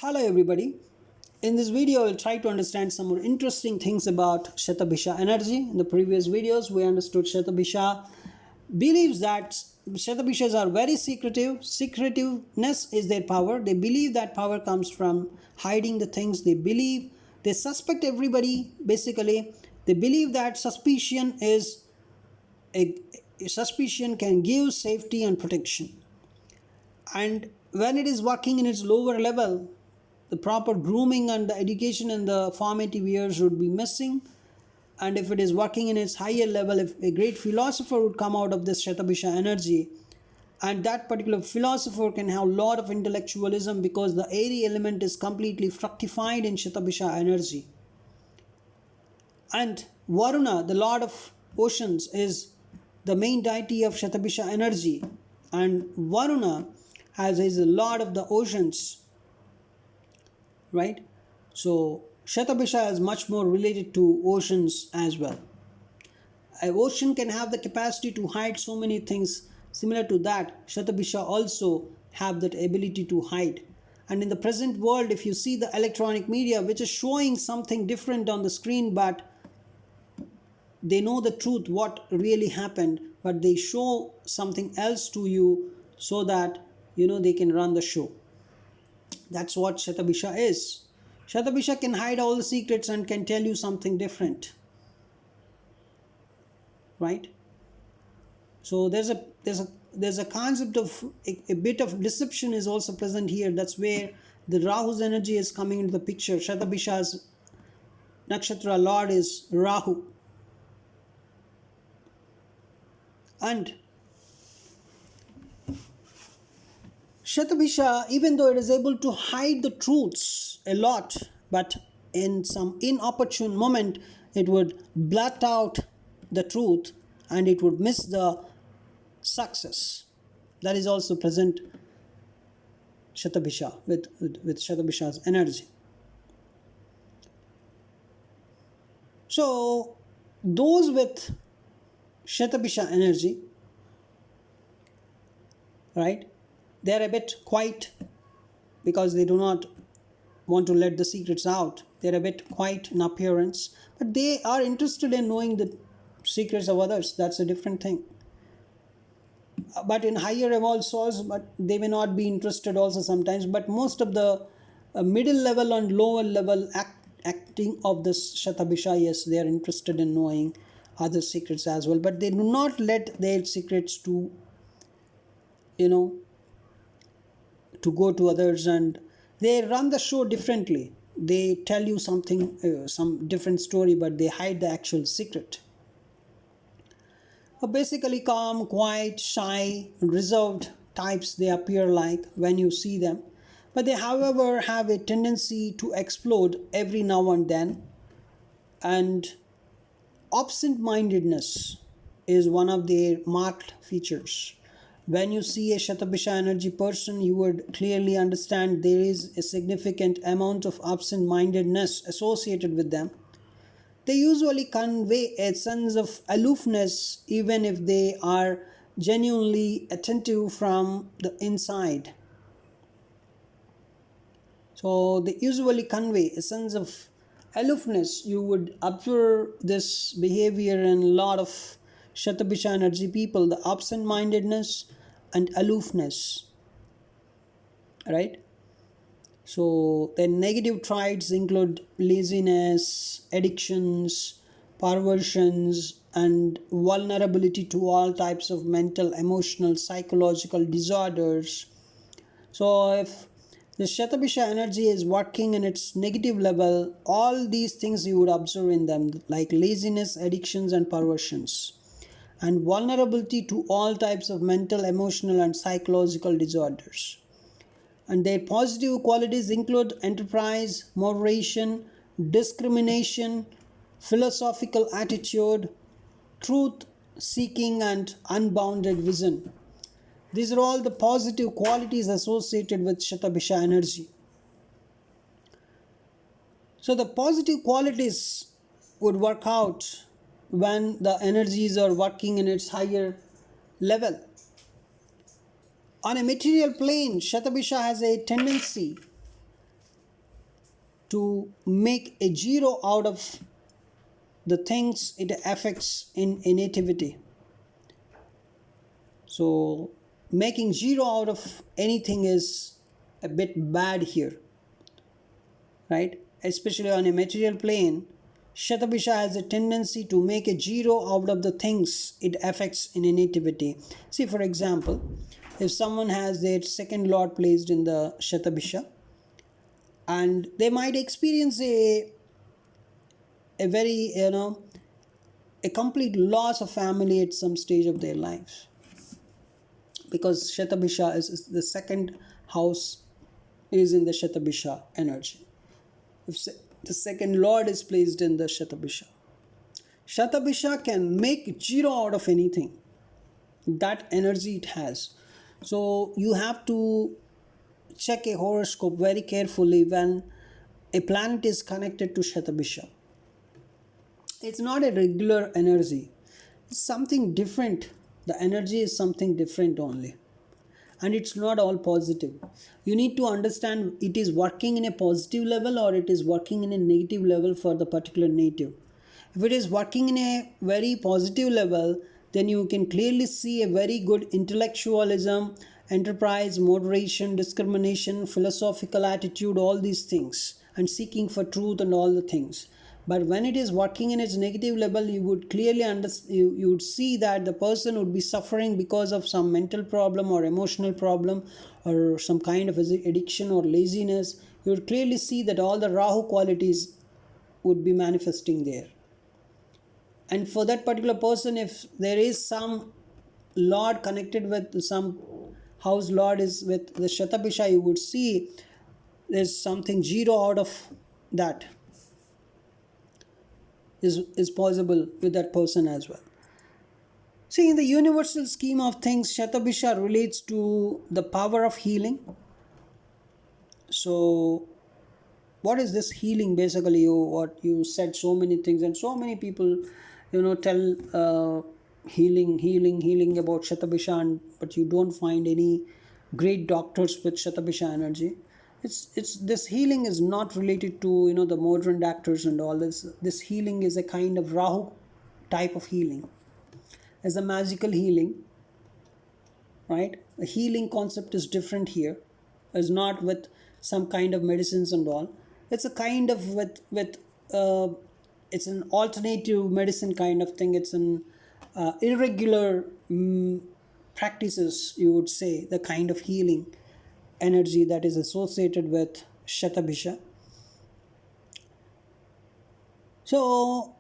Hello everybody. In this video, I'll try to understand some more interesting things about Shatabhisha energy. In the previous videos, we understood Shatabhisha believes that Shatabhishas are very secretive. Secretiveness is their power. They believe that power comes from hiding the things they believe. They suspect everybody, basically. They believe that a suspicion can give safety and protection. And when it is working in its lower level, the proper grooming and the education in the formative years would be missing. And if it is working in its higher level, if a great philosopher would come out of this Shatabhisha energy, and that particular philosopher can have a lot of intellectualism because the airy element is completely fructified in Shatabhisha energy. And Varuna, the lord of oceans, is the main deity of Shatabhisha energy, and Varuna is the lord of the oceans, right? So Shatabhisha is much more related to oceans as well. An ocean can have the capacity to hide so many things. Similar to that, Shatabhisha also have that ability to hide. And in the present world, if you see the electronic media which is showing something different on the screen, but they know the truth, what really happened, but they show something else to you so that they can run the show. That's what Shatabhisha is. Shatabhisha can hide all the secrets and can tell you something different, right? So there's a concept of a bit of deception is also present here. That's where the Rahu's energy is coming into the picture. Shatabhisha's Nakshatra lord is Rahu. And Shatabhisha, even though it is able to hide the truths a lot, but in some inopportune moment, it would blurt out the truth and it would miss the success. That is also present Shatabhisha with Shatabhisha's energy. So those with Shatabhisha energy, right, they are a bit quiet because they do not want to let the secrets out. They're a bit quiet in appearance, but they are interested in knowing the secrets of others. That's a different thing. But in higher evolved souls, but they may not be interested also sometimes. But most of the middle level and lower level acting of this Shatabhisha, yes, they are interested in knowing other secrets as well. But they do not let their secrets to go to others, and they run the show differently. They tell you something, some different story, but they hide the actual secret. Basically calm, quiet, shy, reserved types they appear like when you see them, but they however have a tendency to explode every now and then. And absent-mindedness is one of their marked features. When you see a Shatabhisha energy person, you would clearly understand there is a significant amount of absent-mindedness associated with them. They usually convey a sense of aloofness even if they are genuinely attentive from the inside. So they usually convey a sense of aloofness. You would observe this behavior in a lot of Shatabhisha energy people, the absent-mindedness and aloofness, right? So the negative traits include laziness, addictions, perversions, and vulnerability to all types of mental, emotional, psychological disorders. So if the Shatabhisha energy is working in its negative level, all these things you would observe in them, like laziness, addictions, and perversions, and vulnerability to all types of mental, emotional, and psychological disorders. And their positive qualities include enterprise, moderation, discrimination, philosophical attitude, truth seeking, and unbounded vision. These are all the positive qualities associated with Shatabhisha energy. So the positive qualities would work out when the energies are working in its higher level. On a material plane, Shatabhisha has a tendency to make a zero out of the things it affects in nativity. So making zero out of anything is a bit bad here, right? Especially on a material plane, Shatabhisha has a tendency to make a zero out of the things it affects in nativity. See, for example, if someone has their second lord placed in the Shatabhisha, and they might experience a very, a complete loss of family at some stage of their lives, because Shatabhisha is the second house is in the Shatabhisha energy. If the second lord is placed in the Shatabhisha, Shatabhisha can make zero out of anything. That energy it has. So you have to check a horoscope very carefully when a planet is connected to Shatabhisha. It's not a regular energy. It's something different. The energy is something different only. And it's not all positive. You need to understand it is working in a positive level or it is working in a negative level for the particular native. If it is working in a very positive level, then you can clearly see a very good intellectualism, enterprise, moderation, discrimination, philosophical attitude, all these things, and seeking for truth and all the things. But when it is working in its negative level, you would clearly understand, you would see that the person would be suffering because of some mental problem or emotional problem or some kind of addiction or laziness. You would clearly see that all the Rahu qualities would be manifesting there. And for that particular person, if there is some lord connected with some house lord is with the Shatabhisha, you would see there's something zero out of that is possible with that person as well. See, in the universal scheme of things, Shatabhisha relates to the power of healing. So what is this healing? Basically, what you said so many things, and so many people tell healing about Shatabhisha, but you don't find any great doctors with Shatabhisha energy. It's this healing is not related to the modern doctors and all this. This healing is a kind of Rahu type of healing, as a magical healing, right? The healing concept is different here. It's not with some kind of medicines and all. It's a kind of with it's an alternative medicine kind of thing. It's an irregular practices, you would say, the kind of healing energy that is associated with Shatabhisha. So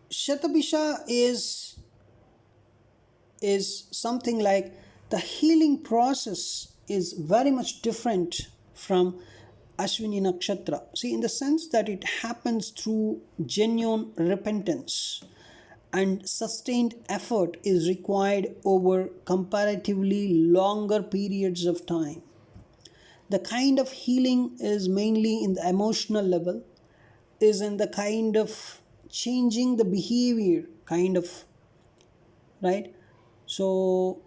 Shatabhisha is something like the healing process is very much different from Ashwini Nakshatra. See, in the sense that it happens through genuine repentance and sustained effort is required over comparatively longer periods of time. The kind of healing is mainly in the emotional level, is in the kind of changing the behavior kind of, right? So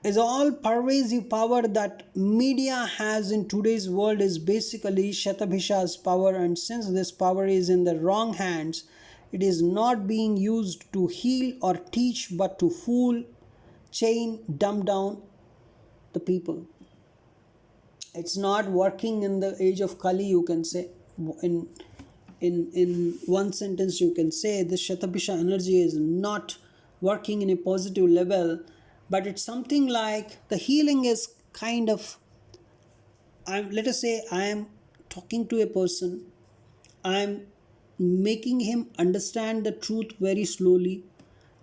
is all pervasive power that media has in today's world is basically Shatabhisha's power, and since this power is in the wrong hands, it is not being used to heal or teach but to fool, chain, dumb down the people. It's not working in the age of Kali, you can say. In one sentence you can say the Shatabhisha energy is not working in a positive level, but it's something like the healing is kind of, let us say I am talking to a person, I am making him understand the truth very slowly,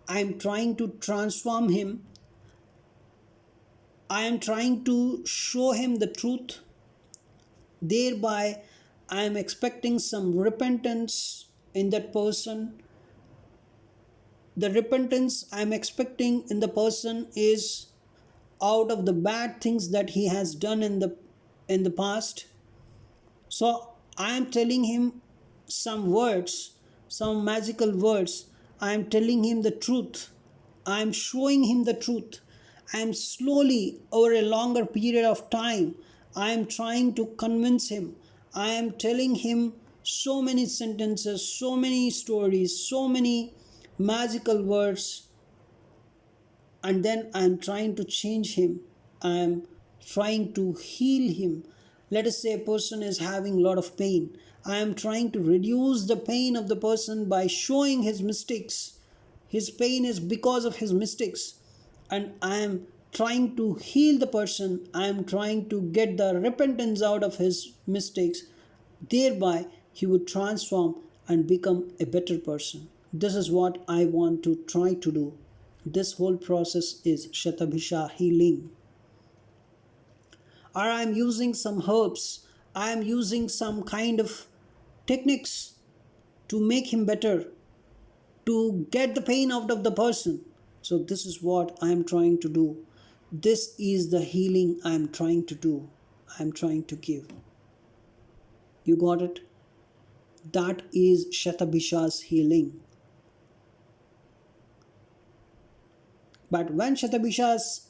I am trying to transform him, I am trying to show him the truth, thereby I am expecting some repentance in that person. The repentance I am expecting in the person is out of the bad things that he has done in the past. So I am telling him some words, some magical words. I am telling him the truth. I am showing him the truth. I am slowly, over a longer period of time, I am trying to convince him. I am telling him so many sentences, so many stories, so many magical words, and then I'm trying to change him. I'm trying to heal him. Let us say a person is having a lot of pain. I am trying to reduce the pain of the person by showing his mistakes. His pain is because of his mistakes, and I am trying to heal the person. I am trying to get the repentance out of his mistakes. Thereby, he would transform and become a better person. This is what I want to try to do. This whole process is Shatabhisha healing. Or I am using some herbs, I am using some kind of techniques to make him better, to get the pain out of the person. So, this is what I am trying to do. This is the healing I am trying to do, I am trying to give. You got it? That is Shatabhisha's healing. But when Shatabhisha's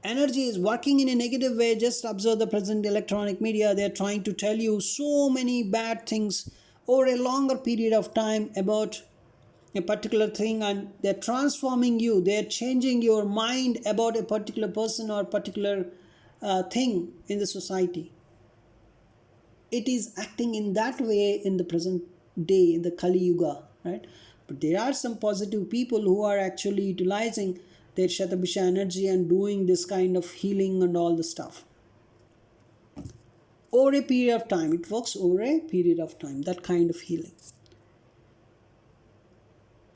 energy is working in a negative way, just observe the present electronic media. They are trying to tell you so many bad things over a longer period of time about a particular thing, and they're transforming you. They're changing your mind about a particular person or particular thing in the society. It is acting in that way in the present day, in the Kali Yuga, right? But there are some positive people who are actually utilizing their Shatabhisha energy and doing this kind of healing and all the stuff. Over a period of time, it works over a period of time, that kind of healing.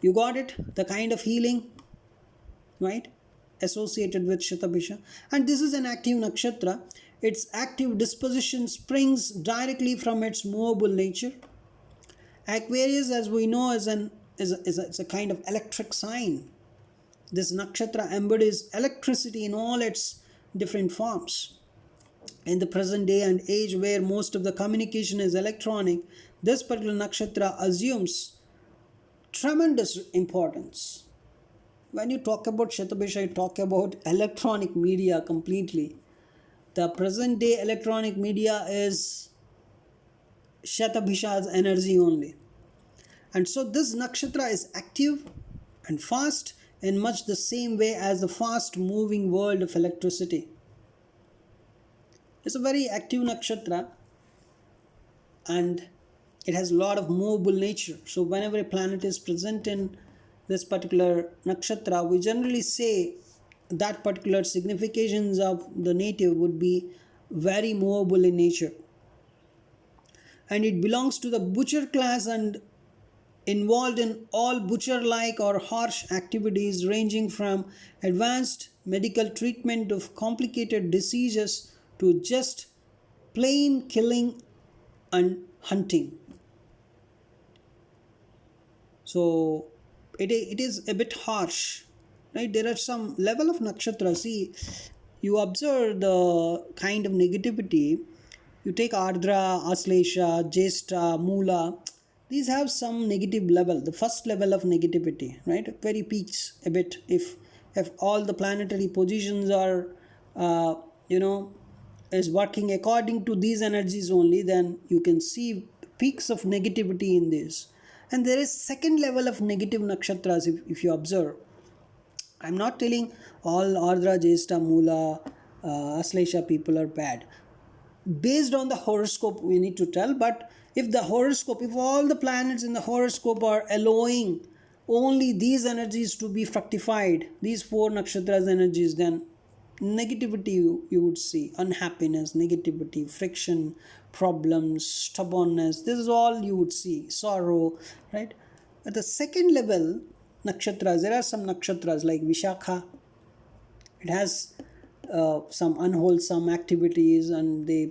You got it? The kind of healing, right? Associated with Shatabhisha. And this is an active nakshatra. Its active disposition springs directly from its movable nature. Aquarius, as we know, is a kind of electric sign. This nakshatra embodies electricity in all its different forms. In the present day and age where most of the communication is electronic, this particular nakshatra assumes tremendous importance. When you talk about Shatabhisha, you talk about electronic media completely. The present day electronic media is Shatabhisha's energy only. And so this nakshatra is active and fast in much the same way as the fast moving world of electricity. It's a very active nakshatra, and it has a lot of movable nature. So whenever a planet is present in this particular nakshatra, we generally say that particular significations of the native would be very movable in nature. And it belongs to the butcher class and involved in all butcher like or harsh activities ranging from advanced medical treatment of complicated diseases to just plain killing and hunting. So it is a bit harsh, right? There are some level of nakshatra. See, you observe the kind of negativity. You take Ardra, Aslesha, Jesta, Mula. These have some negative level. The first level of negativity, right? It very peaks a bit if all the planetary positions are, uh, you know, is working according to these energies only. Then you can see peaks of negativity in this. And there is second level of negative nakshatras if you observe. I'm not telling all Ardra, Jesta, Mula, Aslesha people are bad. Based on the horoscope, we need to tell. But if the horoscope, if all the planets in the horoscope are allowing only these energies to be fructified, these four nakshatras energies, then negativity you would see, unhappiness, negativity, friction, problems, stubbornness, this is all you would see, sorrow, right? At the second level nakshatras, there are some nakshatras like Vishakha. It has some unwholesome activities, and they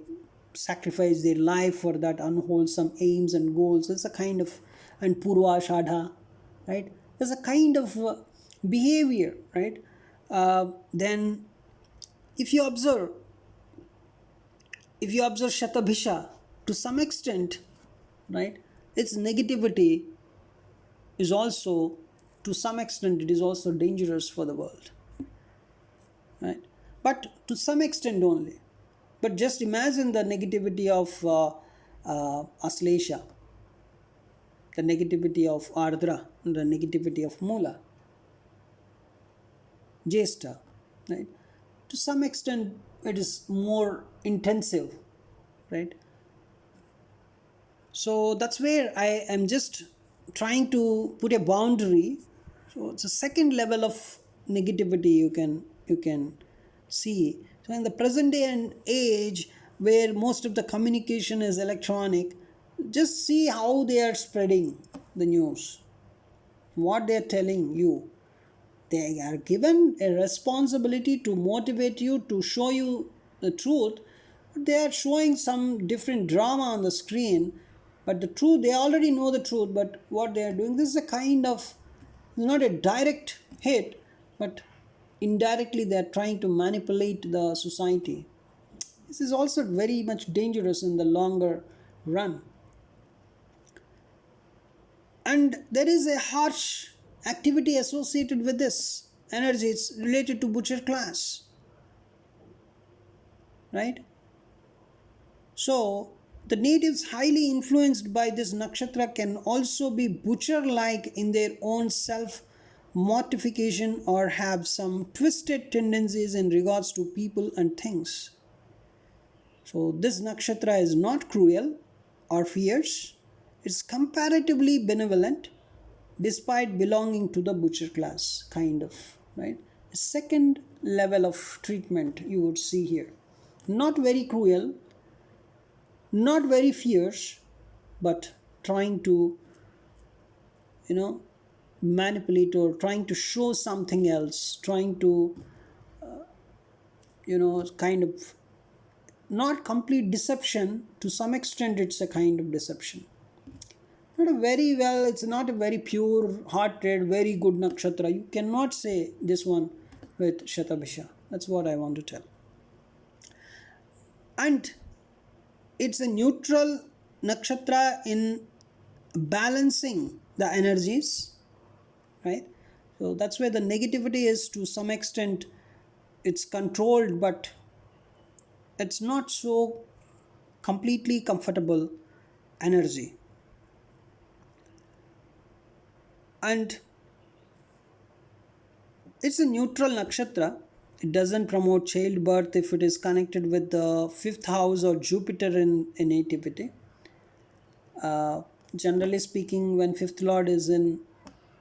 sacrifice their life for that unwholesome aims and goals. It's a kind of, and Purva Shadha, right? There's a kind of behavior, right? Then if you observe Shatabhisha to some extent, right, its negativity is also, to some extent, it is also dangerous for the world, right? But to some extent only. But just imagine the negativity of Aslesha. the negativity of Ardra, the negativity of Mula, Jesta, right? To some extent, it is more intensive, right? So that's where I am just trying to put a boundary. So it's a second level of negativity you can see. So in the present day and age, where most of the communication is electronic, just see how they are spreading the news, what they are telling you. They are given a responsibility to motivate you, to show you the truth. They are showing some different drama on the screen, but the truth, they already know the truth. But what they are doing, this is a kind of, not a direct hit, but indirectly they are trying to manipulate the society. This is also very much dangerous in the longer run. And there is a harsh activity associated with this energy. It's related to butcher class, right? So the natives highly influenced by this nakshatra can also be butcher like in their own self mortification, or have some twisted tendencies in regards to people and things. So this nakshatra is not cruel or fierce. It's comparatively benevolent despite belonging to the butcher class, kind of, right? A second level of treatment you would see here. Not very cruel, not very fierce, but trying to, manipulate, or trying to show something else, trying to, kind of, not complete deception. To some extent, it's a kind of deception. Not a very well, it's not a very pure hearted, very good nakshatra. You cannot say this one with Shatabhisha. That's what I want to tell. And it's a neutral nakshatra in balancing the energies, right? So that's where the negativity is, to some extent, it's controlled, but it's not so completely comfortable energy. And it's a neutral nakshatra. It doesn't promote childbirth if it is connected with the fifth house or Jupiter in nativity. Generally speaking, when fifth lord is in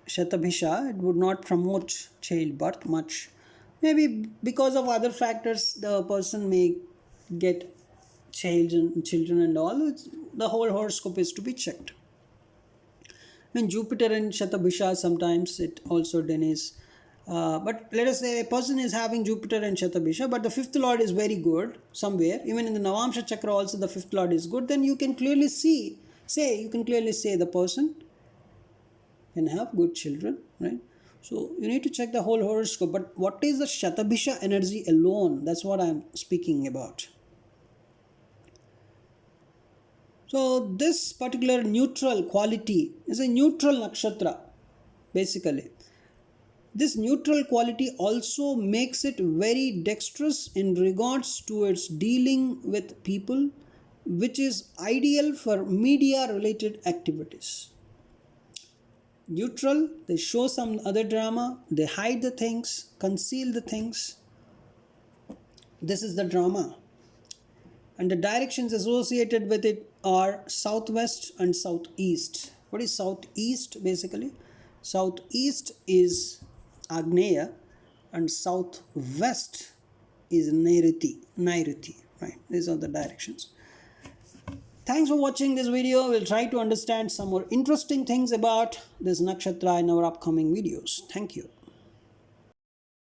Shatabhisha, it would not promote childbirth much. Maybe because of other factors, the person may get children and all. The whole horoscope is to be checked. When Jupiter in Shatabhisha, sometimes it also denies. But let us say a person is having Jupiter and Shatabhisha, but the fifth lord is very good somewhere. Even in the Navamsha chakra, also the fifth lord is good. Then you can clearly say the person can have good children, right? So you need to check the whole horoscope. But what is the Shatabhisha energy alone? That's what I'm speaking about. So this particular neutral quality is a neutral nakshatra, basically. This neutral quality also makes it very dexterous in regards to its dealing with people, which is ideal for media related activities. Neutral, they show some other drama, they hide the things, conceal the things. This is the drama. And the directions associated with it are southwest and southeast. What is southeast basically? Southeast is Agneya and southwest is Nairuti, right? These are the directions. Thanks for watching this video. We'll try to understand some more interesting things about this nakshatra in our upcoming videos. Thank you.